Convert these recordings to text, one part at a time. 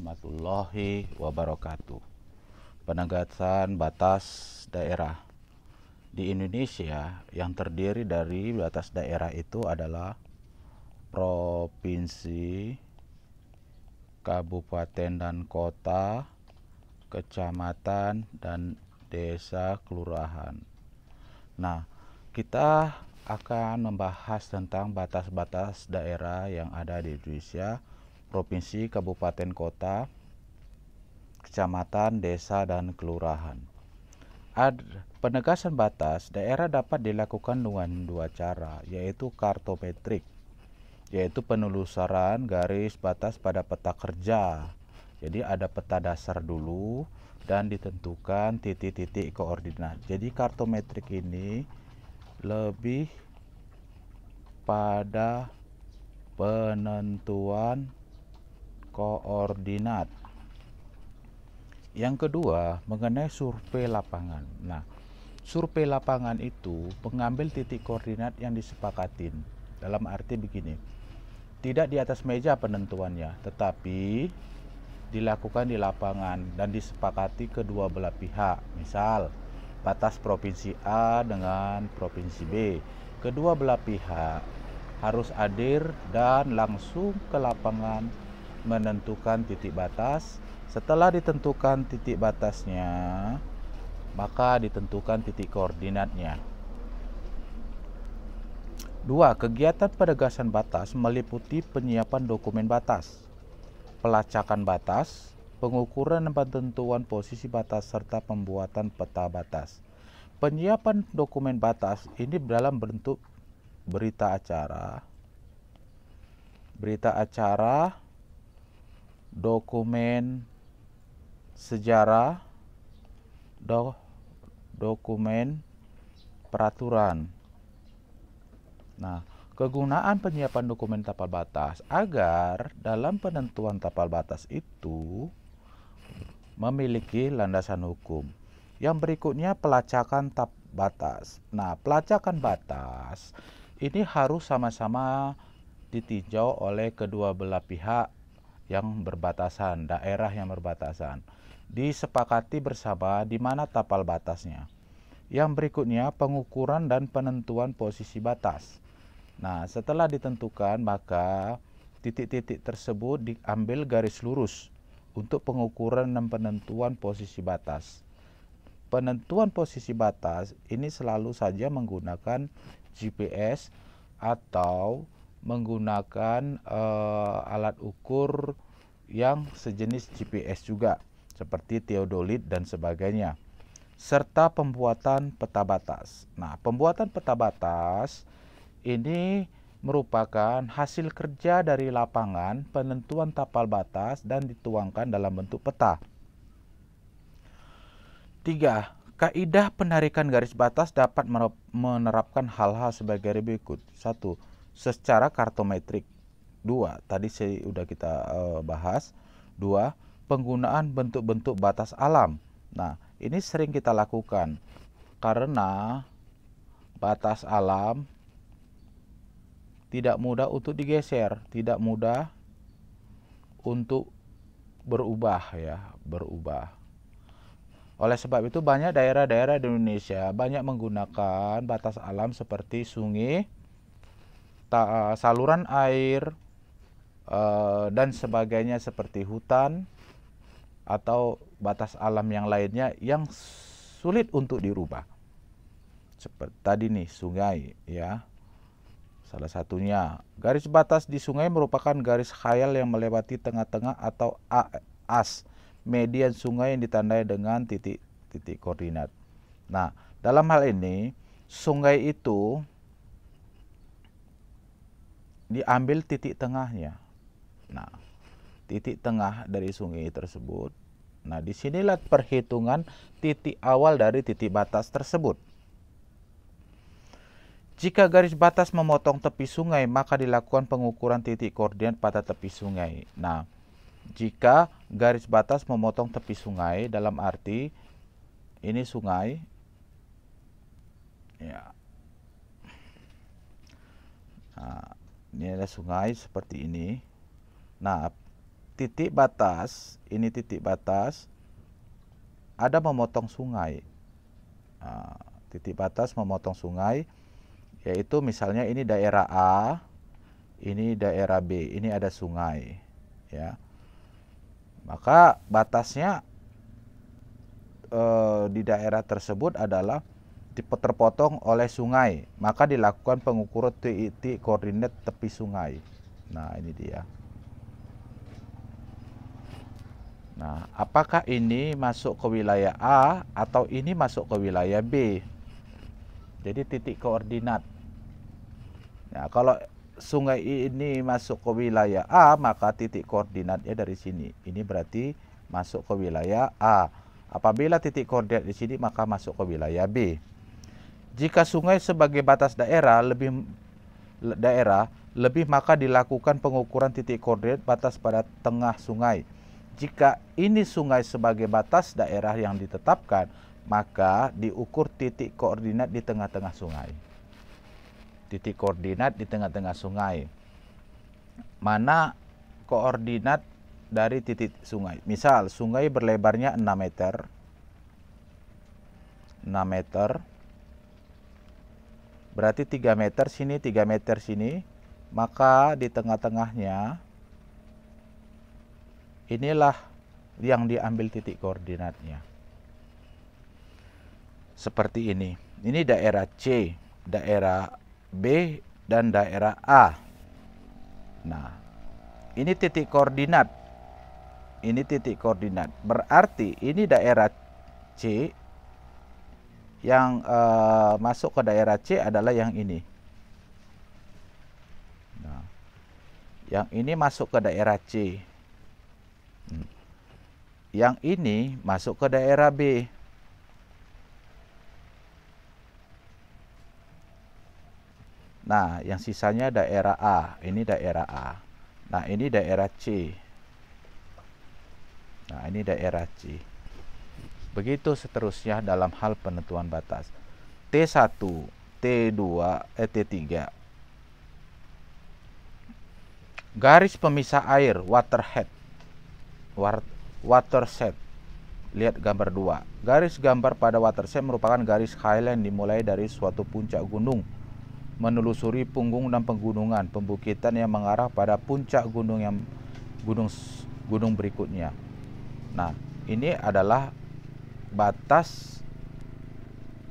warahmatullahi wabarakatuh. Penegasan batas daerah di Indonesia yang terdiri dari batas daerah itu adalah provinsi, kabupaten dan kota, kecamatan, dan desa kelurahan. Nah, kita akan membahas tentang batas-batas daerah yang ada di Indonesia, provinsi, kabupaten, kota, kecamatan, desa, dan kelurahan. Penegasan batas daerah dapat dilakukan dengan dua cara, yaitu kartometrik, yaitu penelusuran garis batas pada peta kerja. Jadi ada peta dasar dulu dan ditentukan titik-titik koordinat. Jadi kartometrik ini lebih pada penentuan koordinat. Yang kedua, mengenai survei lapangan. Nah, survei lapangan itu mengambil titik koordinat yang disepakatin. Dalam arti begini, tidak di atas meja penentuannya, tetapi dilakukan di lapangan dan disepakati kedua belah pihak. Misal, batas provinsi A dengan provinsi B. Kedua belah pihak harus hadir dan langsung ke lapangan menentukan titik batas. Setelah ditentukan titik batasnya, maka ditentukan titik koordinatnya. Dua, kegiatan penegasan batas meliputi penyiapan dokumen batas, pelacakan batas, pengukuran dan penentuan posisi batas, serta pembuatan peta batas. Penyiapan dokumen batas ini dalam bentuk berita acara, dokumen sejarah, dokumen peraturan. Nah, kegunaan penyiapan dokumen tapal batas agar dalam penentuan tapal batas itu memiliki landasan hukum. Yang berikutnya pelacakan batas. Nah, pelacakan batas ini harus sama-sama ditinjau oleh kedua belah pihak yang berbatasan, daerah yang berbatasan. Disepakati bersama di mana tapal batasnya. Yang berikutnya pengukuran dan penentuan posisi batas. Nah, setelah ditentukan maka titik-titik tersebut diambil garis lurus untuk pengukuran dan penentuan posisi batas. Penentuan posisi batas ini selalu saja menggunakan GPS atau menggunakan alat ukur yang sejenis GPS juga, seperti teodolit dan sebagainya, serta pembuatan peta batas. Nah, pembuatan peta batas ini merupakan hasil kerja dari lapangan penentuan tapal batas dan dituangkan dalam bentuk peta. 3. Kaidah penarikan garis batas dapat menerapkan hal-hal sebagai berikut. 1. Secara kartometrik. 2. Tadi sudah kita bahas. 2. Penggunaan bentuk-bentuk batas alam. Nah, ini sering kita lakukan karena batas alam tidak mudah untuk digeser, tidak mudah untuk berubah. Oleh sebab itu banyak daerah-daerah di Indonesia banyak menggunakan batas alam seperti sungai, saluran air, dan sebagainya seperti hutan atau batas alam yang lainnya yang sulit untuk dirubah. Seperti tadi nih sungai ya. Salah satunya, garis batas di sungai merupakan garis khayal yang melewati tengah-tengah atau as median sungai yang ditandai dengan titik-titik koordinat. Nah, dalam hal ini sungai itu diambil titik tengahnya. Nah, titik tengah dari sungai tersebut. Nah, disinilah perhitungan titik awal dari titik batas tersebut. Jika garis batas memotong tepi sungai, maka dilakukan pengukuran titik koordinat pada tepi sungai. Nah, jika garis batas memotong tepi sungai, dalam arti ini sungai, ya. Nah, ini adalah sungai seperti ini. Nah, titik batas, ini titik batas, ada memotong sungai. Nah, titik batas memotong sungai, yaitu misalnya ini daerah A, ini daerah B, ini ada sungai, ya. Maka batasnya di daerah tersebut adalah terpotong oleh sungai, maka dilakukan pengukuran titik koordinat tepi sungai. Nah, ini dia. Nah, apakah ini masuk ke wilayah A atau ini masuk ke wilayah B? Jadi titik koordinat. Nah, kalau sungai ini masuk ke wilayah A, maka titik koordinatnya dari sini. Ini berarti masuk ke wilayah A. Apabila titik koordinat di sini, maka masuk ke wilayah B. Jika sungai sebagai batas daerah lebih maka dilakukan pengukuran titik koordinat batas pada tengah sungai. Jika ini sungai sebagai batas daerah yang ditetapkan, maka diukur titik koordinat di tengah-tengah sungai. Titik koordinat di tengah-tengah sungai. Mana koordinat dari titik sungai? Misal sungai berlebarnya 6 meter. 6 meter. Berarti 3 meter sini, 3 meter sini. Maka di tengah-tengahnya inilah yang diambil titik koordinatnya. Seperti ini. Ini daerah C, daerah B, dan daerah A. Nah, ini titik koordinat. Ini titik koordinat. Berarti ini daerah C. Yang masuk ke daerah C adalah yang ini. Nah, yang ini masuk ke daerah C. Yang ini masuk ke daerah B. Nah, yang sisanya daerah A. Ini daerah A. Nah, ini daerah C. Nah, ini daerah C. Begitu seterusnya dalam hal penentuan batas. T1, T2, T3. Garis pemisah air, watershed. Lihat gambar 2. Garis gambar pada watershed merupakan garis highline dimulai dari suatu puncak gunung, menelusuri punggung dan pegunungan, pembukitan yang mengarah pada puncak gunung berikutnya. Nah, ini adalah batas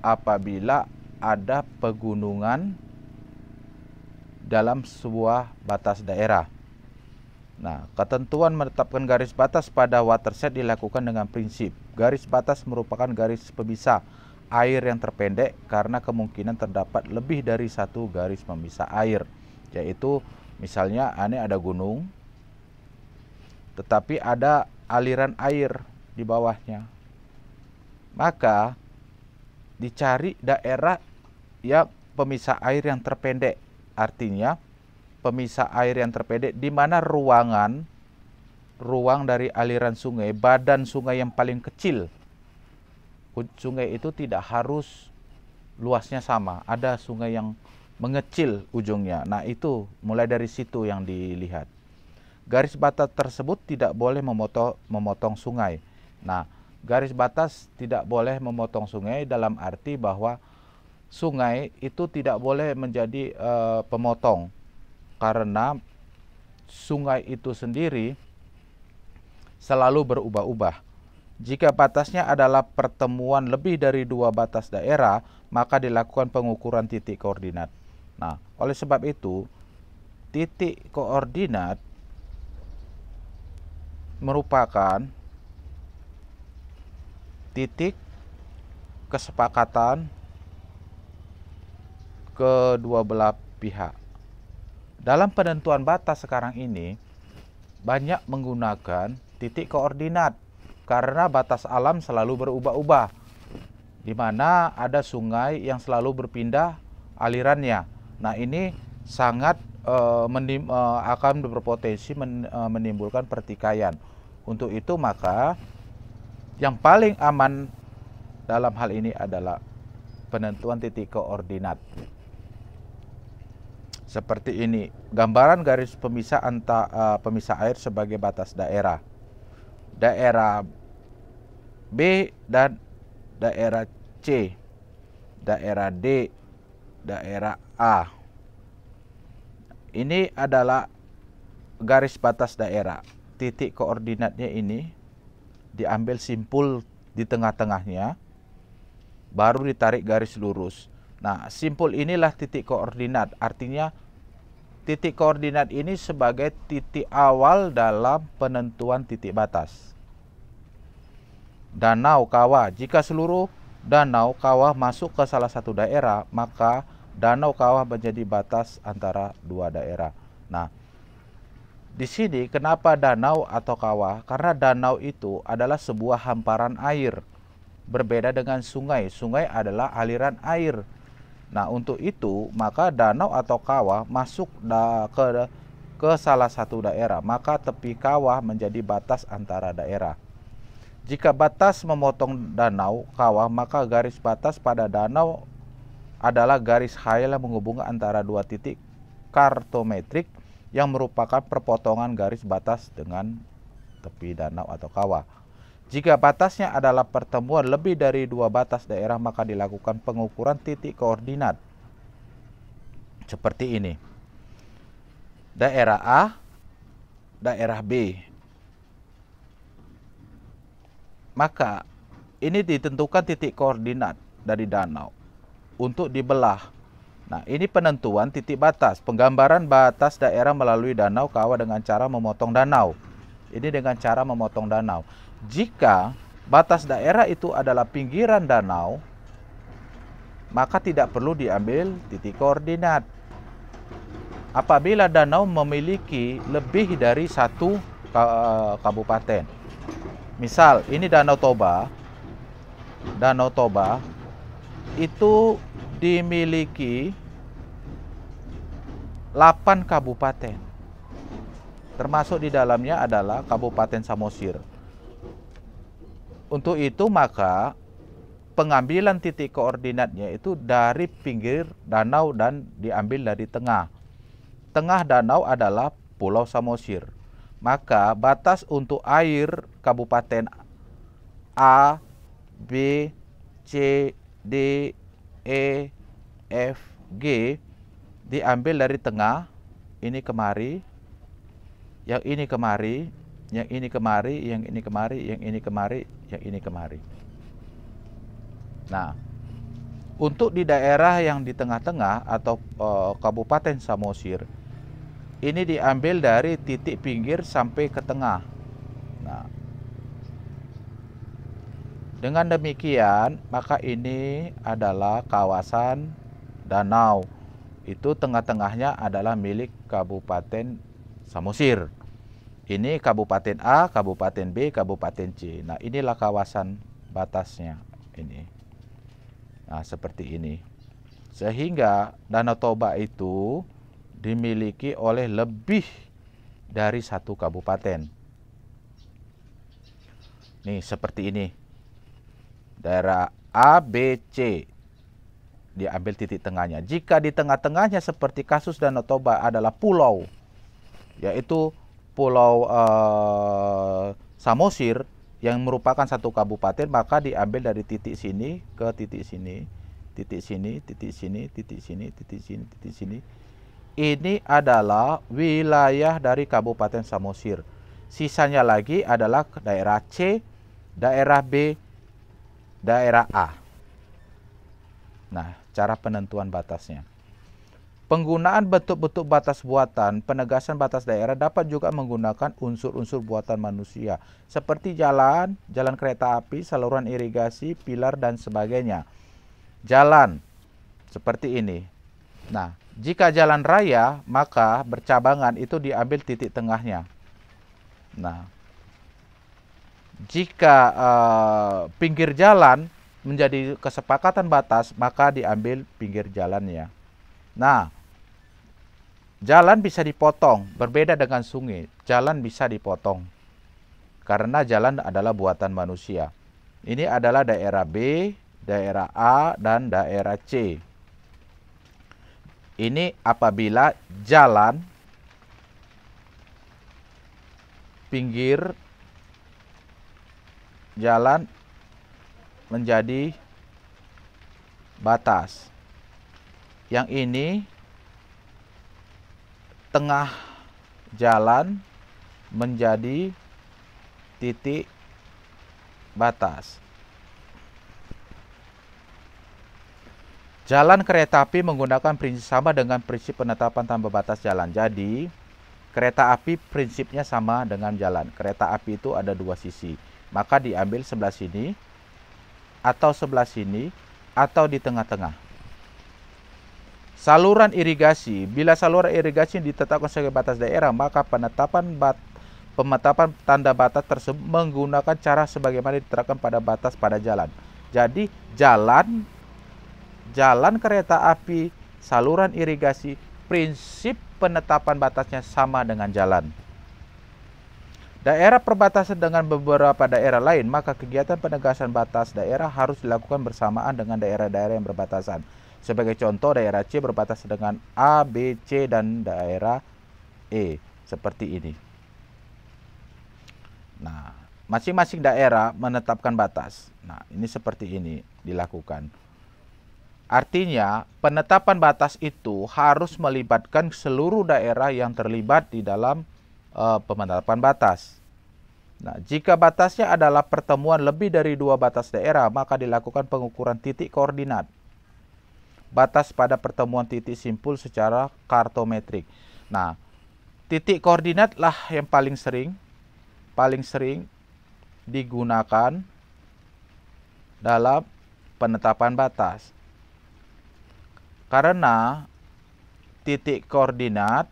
apabila ada pegunungan dalam sebuah batas daerah. Nah, ketentuan menetapkan garis batas pada watershed dilakukan dengan prinsip garis batas merupakan garis pemisah air yang terpendek karena kemungkinan terdapat lebih dari satu garis pemisah air, yaitu misalnya ini ada gunung tetapi ada aliran air di bawahnya, maka dicari daerah yang pemisah air yang terpendek. Artinya pemisah air yang terpendek di mana ruang dari aliran sungai, badan sungai yang paling kecil. Sungai itu tidak harus luasnya sama, ada sungai yang mengecil ujungnya. Nah, itu mulai dari situ yang dilihat. Garis batas tersebut tidak boleh memotong sungai. Nah, garis batas tidak boleh memotong sungai dalam arti bahwa sungai itu tidak boleh menjadi pemotong, karena sungai itu sendiri selalu berubah-ubah. Jika batasnya adalah pertemuan lebih dari dua batas daerah, maka dilakukan pengukuran titik koordinat. Nah, oleh sebab itu, titik koordinat merupakan titik kesepakatan kedua belah pihak. Dalam penentuan batas sekarang ini, banyak menggunakan titik koordinat karena batas alam selalu berubah-ubah, di mana ada sungai yang selalu berpindah alirannya. Nah, ini sangat akan berpotensi menimbulkan pertikaian. Untuk itu maka yang paling aman dalam hal ini adalah penentuan titik koordinat. Seperti ini, gambaran garis pemisah pemisah air sebagai batas daerah. Daerah B dan daerah C, daerah D, daerah A. Ini adalah garis batas daerah. Titik koordinatnya ini diambil simpul di tengah-tengahnya, baru ditarik garis lurus. Nah, simpul inilah titik koordinat. Artinya titik koordinat ini sebagai titik awal dalam penentuan titik batas. Danau, kawah. Jika seluruh danau, kawah masuk ke salah satu daerah, maka danau, kawah menjadi batas antara dua daerah. Nah, di sini kenapa danau atau kawah? Karena danau itu adalah sebuah hamparan air. Berbeda dengan sungai. Sungai adalah aliran air. Nah, untuk itu maka danau atau kawah masuk ke salah satu daerah, maka tepi kawah menjadi batas antara daerah. Jika batas memotong danau, kawah, maka garis batas pada danau adalah garis khayal yang menghubungkan antara dua titik kartometrik yang merupakan perpotongan garis batas dengan tepi danau atau kawah. Jika batasnya adalah pertemuan lebih dari dua batas daerah, maka dilakukan pengukuran titik koordinat. Seperti ini. Daerah A, daerah B. Maka ini ditentukan titik koordinat dari danau untuk dibelah. Nah, ini penentuan titik batas, penggambaran batas daerah melalui danau, kawah dengan cara memotong danau. Ini dengan cara memotong danau. Jika batas daerah itu adalah pinggiran danau, maka tidak perlu diambil titik koordinat. Apabila danau memiliki lebih dari satu kabupaten. Misal, ini Danau Toba. Danau Toba itu dimiliki 8 kabupaten. Termasuk di dalamnya adalah Kabupaten Samosir. Untuk itu maka pengambilan titik koordinatnya itu dari pinggir danau dan diambil dari tengah. Tengah danau adalah Pulau Samosir. Maka batas untuk air Kabupaten A, B, C, D, E, F, G diambil dari tengah. Ini kemari, yang ini kemari, yang ini kemari, yang ini kemari, yang ini kemari, yang ini kemari. Nah, untuk di daerah yang di tengah-tengah atau Kabupaten Samosir, ini diambil dari titik pinggir sampai ke tengah. Nah, dengan demikian, maka ini adalah kawasan danau. Itu tengah-tengahnya adalah milik Kabupaten Samosir. Ini Kabupaten A, Kabupaten B, Kabupaten C. Nah, inilah kawasan batasnya ini. Nah, seperti ini. Sehingga Danau Toba itu dimiliki oleh lebih dari satu kabupaten. Nih, seperti ini. Daerah A, B, C. Diambil titik tengahnya. Jika di tengah-tengahnya seperti kasus Danau Toba adalah pulau, yaitu Pulau Samosir yang merupakan satu kabupaten, maka diambil dari titik sini ke titik sini, titik sini, titik sini, titik sini, titik sini, titik sini. Ini adalah wilayah dari Kabupaten Samosir. Sisanya lagi adalah daerah C, daerah B, daerah A. Nah, cara penentuan batasnya. Penggunaan bentuk-bentuk batas buatan, penegasan batas daerah dapat juga menggunakan unsur-unsur buatan manusia, seperti jalan, jalan kereta api, saluran irigasi, pilar, dan sebagainya. Jalan, seperti ini. Nah, jika jalan raya, maka bercabangan itu diambil titik tengahnya. Nah, jika pinggir jalan menjadi kesepakatan batas, maka diambil pinggir jalannya. Nah, jalan bisa dipotong, berbeda dengan sungai. Jalan bisa dipotong, karena jalan adalah buatan manusia. Ini adalah daerah B, daerah A, dan daerah C. Ini apabila jalan pinggir jalan menjadi batas. Yang ini tengah jalan menjadi titik batas. Jalan kereta api menggunakan prinsip sama dengan prinsip penetapan tanpa batas jalan. Jadi, kereta api prinsipnya sama dengan jalan. Kereta api itu ada dua sisi. Maka diambil sebelah sini, atau sebelah sini, atau di tengah-tengah. Saluran irigasi. Bila saluran irigasi ditetapkan sebagai batas daerah, maka pemetapan tanda batas tersebut menggunakan cara sebagaimana diterapkan pada batas pada jalan. Jadi, jalan kereta api, saluran irigasi, prinsip penetapan batasnya sama dengan jalan. Daerah perbatasan dengan beberapa daerah lain, maka kegiatan penegasan batas daerah harus dilakukan bersamaan dengan daerah-daerah yang berbatasan. Sebagai contoh, daerah C berbatasan dengan A, B, C, dan daerah E. Seperti ini. Nah, masing-masing daerah menetapkan batas. Nah, ini seperti ini dilakukan. Artinya, penetapan batas itu harus melibatkan seluruh daerah yang terlibat di dalam penetapan batas. Nah, jika batasnya adalah pertemuan lebih dari dua batas daerah, maka dilakukan pengukuran titik koordinat. Batas pada pertemuan titik simpul secara kartometrik. Nah, titik koordinatlah yang paling sering digunakan dalam penetapan batas. Karena titik koordinat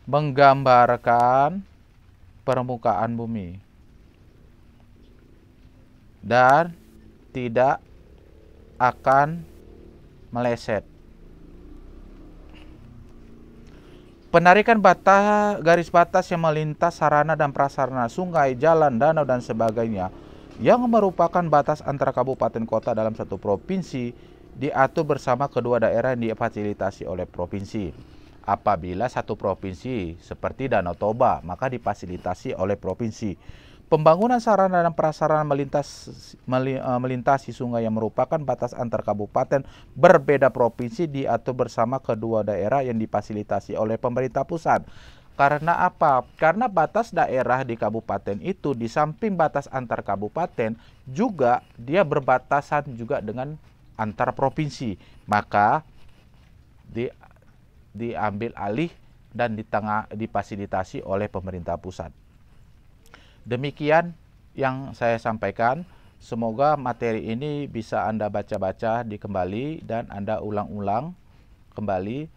menggambarkan permukaan bumi dan tidak akan meleset. Penarikan garis batas yang melintas sarana dan prasarana, sungai, jalan, danau, dan sebagainya yang merupakan batas antara kabupaten kota dalam satu provinsi diatur bersama kedua daerah yang difasilitasi oleh provinsi. Apabila satu provinsi seperti Danau Toba, maka difasilitasi oleh provinsi. Pembangunan sarana dan prasarana melintasi sungai yang merupakan batas antar kabupaten berbeda provinsi diatur bersama kedua daerah yang difasilitasi oleh pemerintah pusat. Karena apa? Karena batas daerah di kabupaten itu di samping batas antar kabupaten juga dia berbatasan juga dengan antar provinsi. Maka diambil alih dan difasilitasi oleh pemerintah pusat. Demikian yang saya sampaikan. Semoga materi ini bisa Anda baca-baca kembali dan Anda ulang-ulang kembali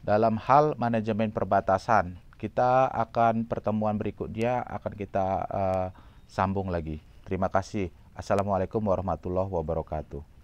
dalam hal manajemen perbatasan. Kita akan pertemuan berikutnya akan kita sambung lagi. Terima kasih. Assalamualaikum warahmatullahi wabarakatuh.